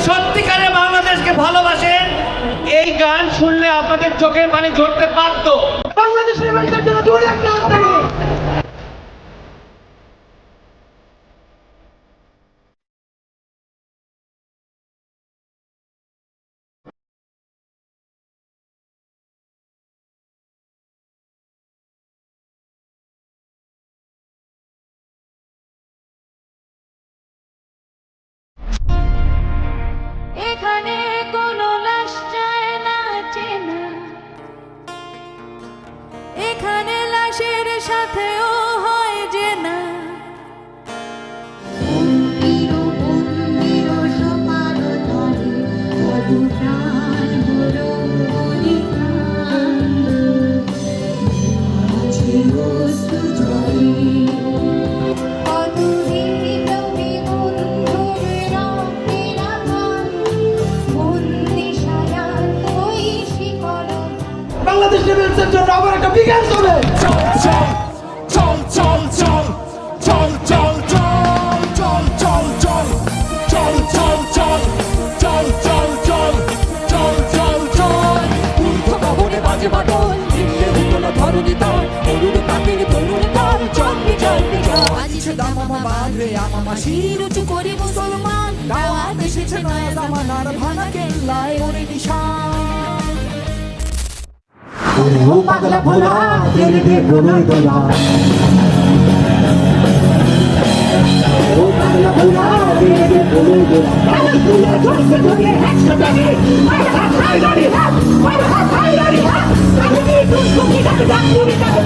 সত্যিকারে বাংলাদেশকে ভালোবাসেন এই গান শুনলে আপনাদের চোখের পানি ঝরতে বাধ্য। বাংলাদেশের মানুষের জন্য দূরে একটা হাততালি। এখানে কোনো লাশ চায় না চেনা, এখানে লাশের সাথেও হয় যে না। বাংলাদেশ রেবেলসের জন্য আবার একটা বিজ্ঞান চলে। চল চল চল চল চল চল চল চল চল চল চল চল চল চল চল চল চল চল চল ঊর্ধ্ব গগনে বাজে বাদল, নিম্নে উতলা ধরণী তল, অরুণ তাপের তরুণ তল, চলবি চলবি চল। আজিছে দামামা বাঁধে আমামা শির উঁচু করে মুসলমান, দাওয়াত এসেছে নয়া জামানার ভাঙা কেল্লায় ওরে নিশান। ও পাগলা ভোলা তেরে দে দোলা দোলা, ও পাগলা ভোলা তেরে দে দোলা দোলা। তুলে ধরছে তোকে একসাথে মার হাত হাই লড়ি হাত মার হাত হাই লড়ি হাত তাকে তুই তুমি তাকে ডাক তুমি তাকে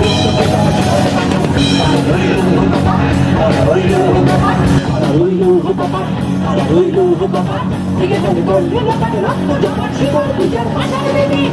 হইলো হো বাবা ঠিক আছে বল তাকে রক্ত জমা ছিল তুই ভাষা দেবি।